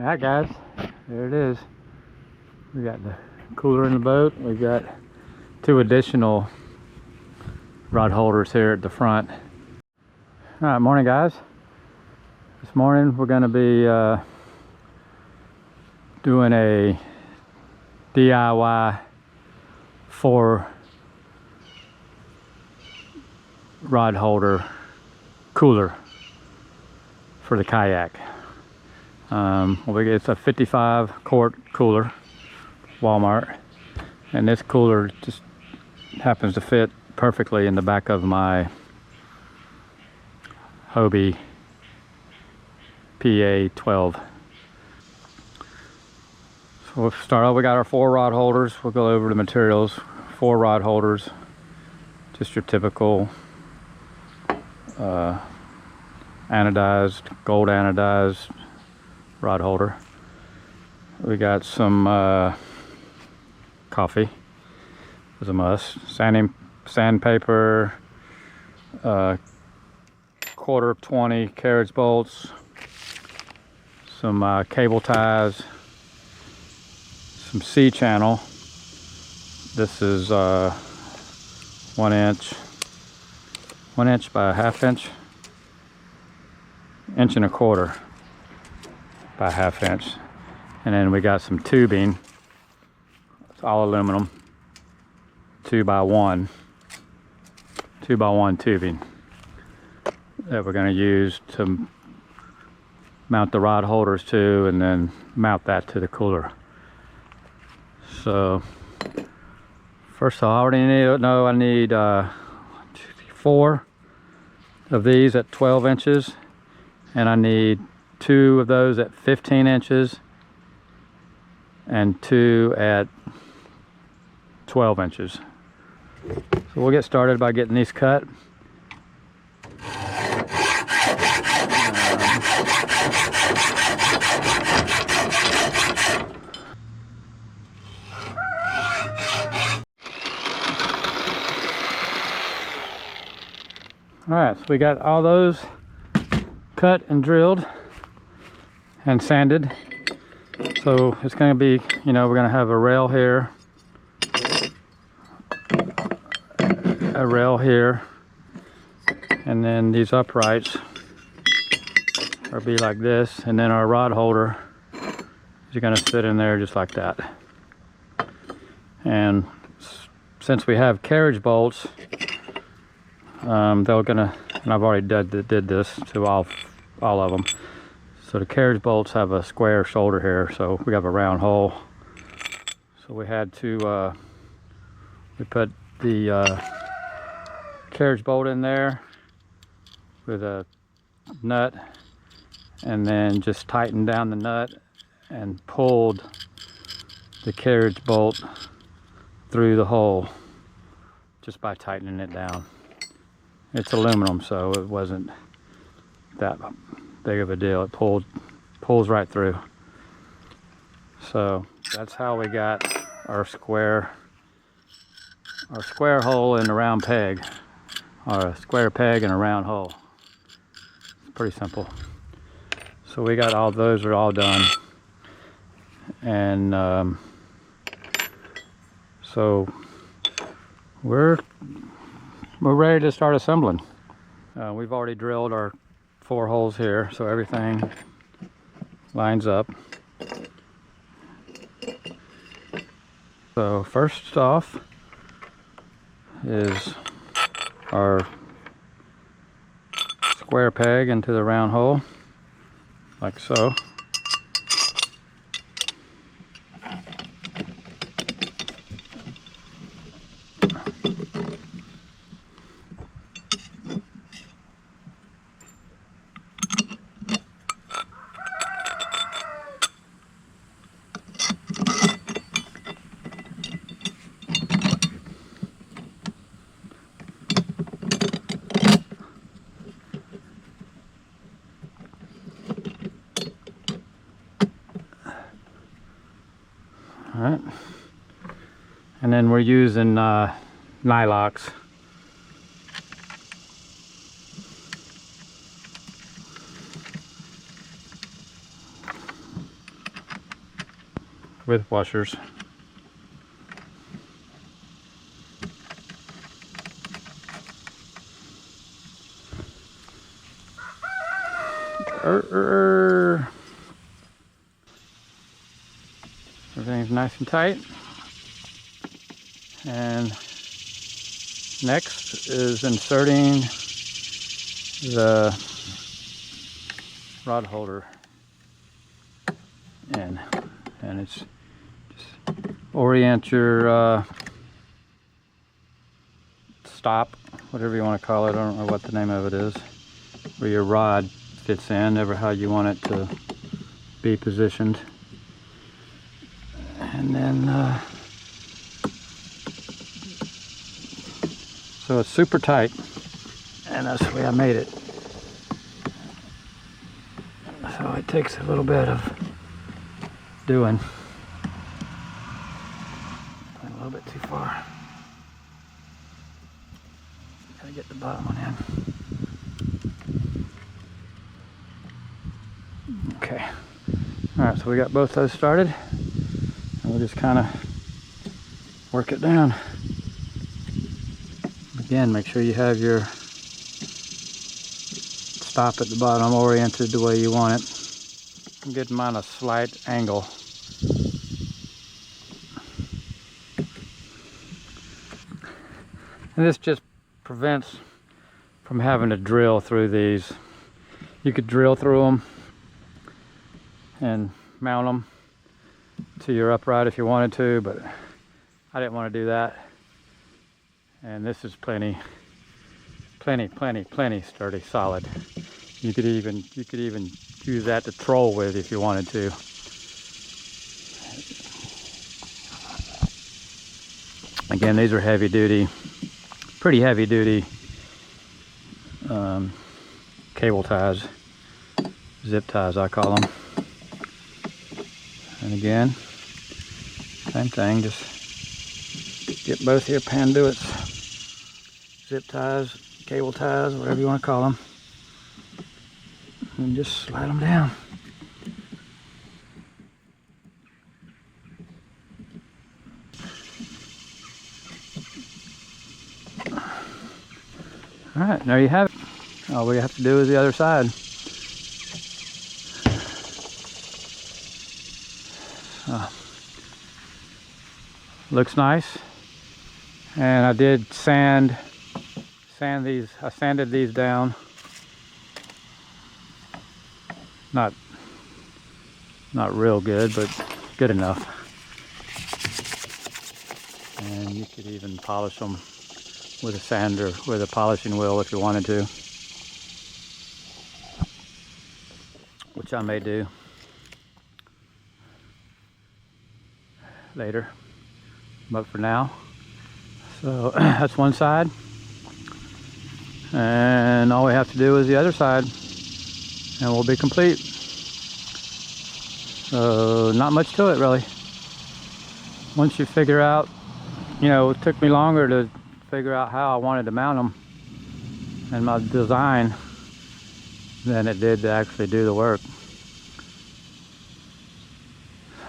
Alright guys, there it is. We got the cooler in the boat. We've got 2 additional rod holders here at the front. Alright, morning guys. This morning we're going to be doing a DIY 4 rod holder cooler for the kayak. It's a 55 quart cooler, Walmart, and this cooler just happens to fit perfectly in the back of my Hobie PA-12. So we'll start off. We got our 4 rod holders. We'll go over the materials. 4 rod holders, just your typical anodized, gold anodized rod holder. We got some coffee is a must, sandpaper, 1/4 carriage bolts, some cable ties, some C-channel. This is 1 inch by 1/2 inch, 1.25 inches by 1/2 inch. And then we got some tubing. It's all aluminum, 2x1 tubing that we're going to use to mount the rod holders to, and then mount that to the cooler. So first of all, I already know I need 4 of these at 12 inches, and I need 2 of those at 15 inches and 2 at 12 inches. So we'll get started by getting these cut. Alright, so we got all those cut and drilled and sanded. So it's going to be, we're going to have a rail here, and then these uprights will be like this, and then our rod holder is going to fit in there just like that. And since we have carriage bolts, and I've already did this to all of them. So the carriage bolts have a square shoulder here, so we have a round hole. So we had to we put the carriage bolt in there with a nut, and then just tightened down the nut and pulled the carriage bolt through the hole just by tightening it down. It's aluminum, so it wasn't that big of a deal. It pulls right through. So that's how we got our square hole and a round peg, or a square peg and a round hole. It's pretty simple. So we got all those are all done, and so we're ready to start assembling. We've already drilled our 4 holes here, so everything lines up. So first off is our square peg into the round hole, like so. All right, and then we're using nylocks. with washers. Everything's nice and tight. And next is inserting the rod holder in, and it's just orient your stop, whatever you want to call it. I don't know what the name of it is, where your rod fits in, ever how you want it to be positioned. And then so it's super tight, and that's the way I made it. So it takes a little bit of doing. Went a little bit too far. Gotta get the bottom one in. Okay. Alright, so we got both those started. And we'll just kind of work it down. Again, make sure you have your stop at the bottom oriented the way you want it. I'm getting mine a slight angle. And this just prevents from having to drill through these. You could drill through them and mount them to your upright if you wanted to, but I didn't want to do that. And this is plenty sturdy, solid. You could even use that to troll with if you wanted to. Again, these are heavy duty, pretty heavy duty cable ties, zip ties I call them. And again, same thing, just get both your panduits, zip ties, cable ties, whatever you want to call them, and just slide them down. Alright, there you have it. All we have to do is the other side. Looks nice. And I did sand these. I sanded these down. Not real good, but good enough. And you could even polish them with a sander, with a polishing wheel if you wanted to, which I may do later, but for now. So that's one side, and all we have to do is the other side, and we'll be complete. So not much to it really. Once you figure out, you know, it took me longer to figure out how I wanted to mount them and my design than it did to actually do the work.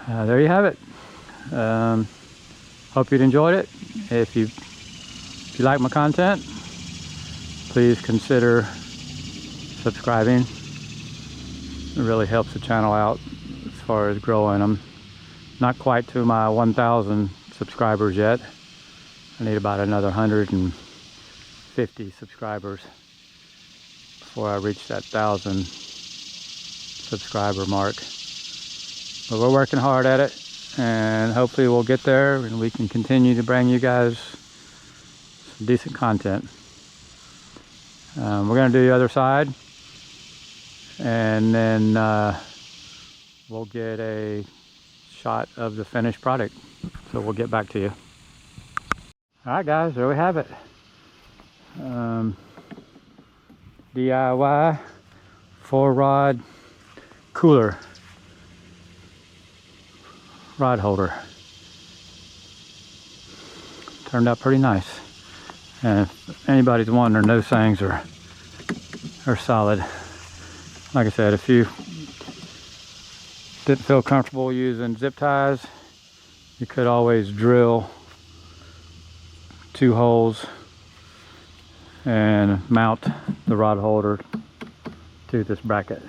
There you have it. Hope you'd enjoyed it. If you like my content, please consider subscribing. It really helps the channel out as far as growing. I'm not quite to my 1,000 subscribers yet. I need about another 150 subscribers before I reach that 1,000 subscriber mark. But we're working hard at it, and hopefully we'll get there and we can continue to bring you guys some decent content. We're going to do the other side, and then we'll get a shot of the finished product. So we'll get back to you. Alright guys, there we have it. DIY 4-rod cooler rod holder. Turned out pretty nice. And if anybody's wondering, those things are solid. Like I said, if you didn't feel comfortable using zip ties, you could always drill 2 holes and mount the rod holder to this bracket,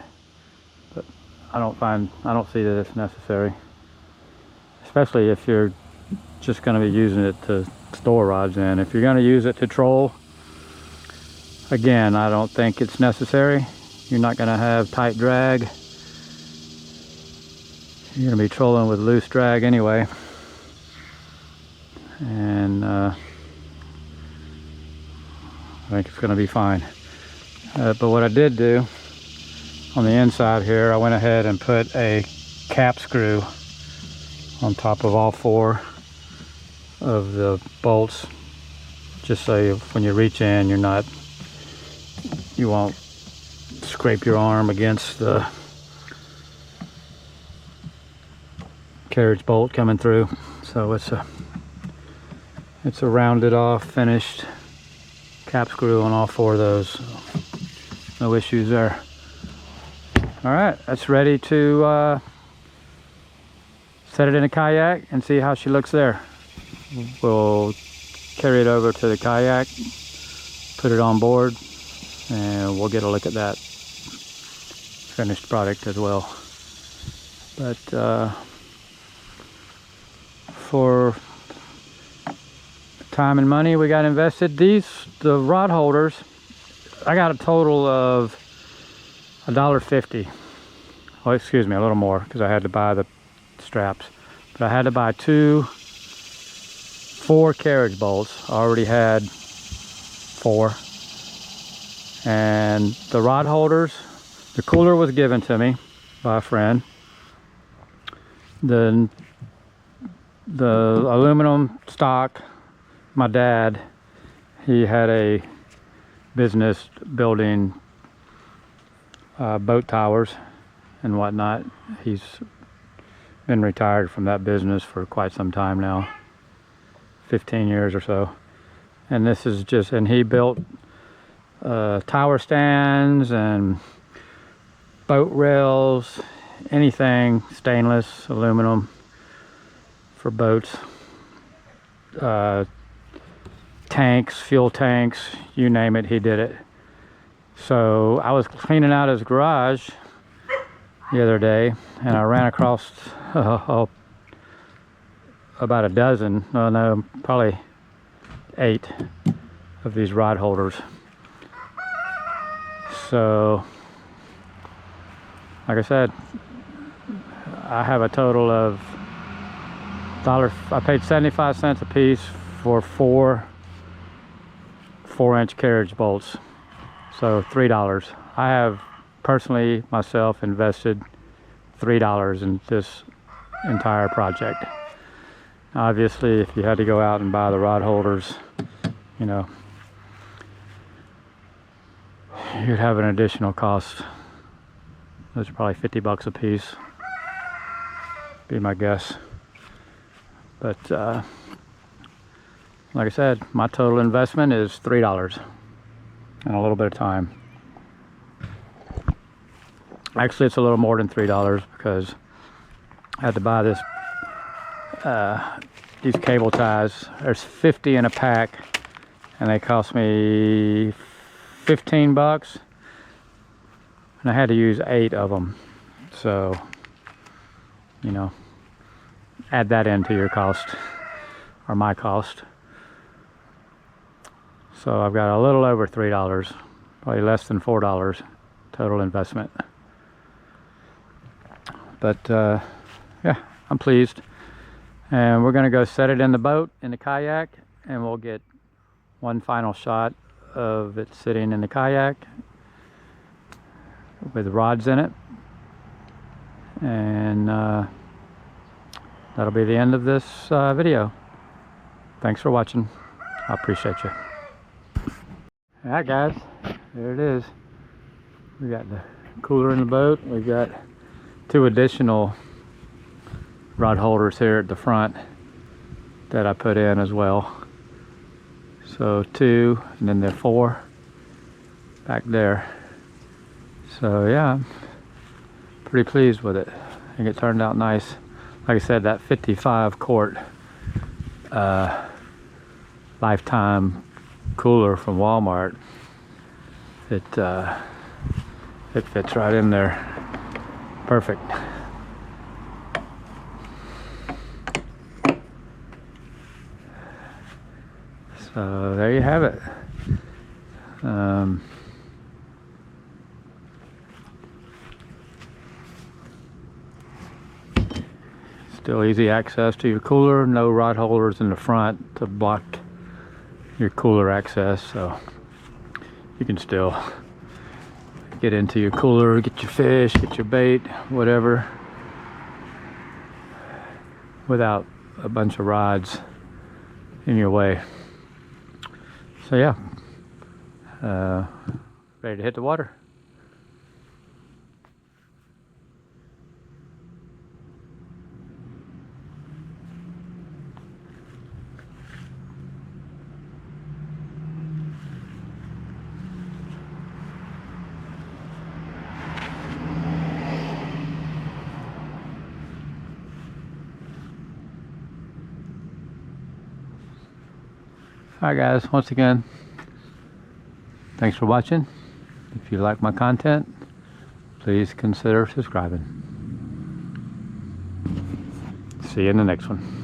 but I don't see that it's necessary, especially if you're just going to be using it to store rods in. If you're going to use it to troll, again, I don't think it's necessary. You're not going to have tight drag. You're going to be trolling with loose drag anyway, and I think it's going to be fine. But what I did do on the inside here, I went ahead and put a cap screw on top of all 4 of the bolts, just so when you reach in, you won't scrape your arm against the carriage bolt coming through. So it's a rounded off, finished cap screw on all 4 of those, so no issues there. All right, that's ready to set it in a kayak and see how she looks there. We'll carry it over to the kayak, put it on board, and we'll get a look at that finished product as well. But for time and money we got invested, the rod holders, I got a total of $1.50. Oh, excuse me, a little more, because I had to buy the straps. But I had to buy 4 carriage bolts. I already had 4. And the rod holders, the cooler was given to me by a friend. The aluminum stock, my dad, he had a business building boat towers and whatnot. He's been retired from that business for quite some time now, 15 years or so. And this is just, and he built tower stands and boat rails, anything stainless, aluminum for boats, tanks, fuel tanks, you name it, he did it. So I was cleaning out his garage the other day, and I ran across about a dozen, no, probably 8 of these rod holders. So, like I said, I have a total of I paid 75 cents a piece for 4 4-inch carriage bolts, so $3. I have personally myself invested $3 in this entire project. Obviously, if you had to go out and buy the rod holders, you know, you'd have an additional cost. Those are probably 50 bucks a piece, be my guess. But like I said, my total investment is $3 and a little bit of time. Actually, it's a little more than $3 because I had to buy this these cable ties. There's 50 in a pack, and they cost me 15 bucks, and I had to use 8 of them. So, you know, add that into your cost, or my cost. So I've got a little over $3, probably less than $4 total investment. But yeah, I'm pleased. And we're gonna go set it in the boat, in the kayak, and we'll get one final shot of it sitting in the kayak with rods in it. And that'll be the end of this video. Thanks for watching. I appreciate you. Alright guys, there it is. We got the cooler in the boat. We've got 2 additional rod holders here at the front that I put in as well. So 2, and then there are 4 back there. So yeah, I'm pretty pleased with it. I think it turned out nice. like I said, that 55 quart lifetime cooler from Walmart, it fits right in there perfect. So there you have it. Still easy access to your cooler, no rod holders in the front to block your cooler access, so you can still get into your cooler, get your fish, get your bait, whatever, without a bunch of rods in your way. So yeah, ready to hit the water. Alright guys, once again, thanks for watching. If you like my content, please consider subscribing. See you in the next one.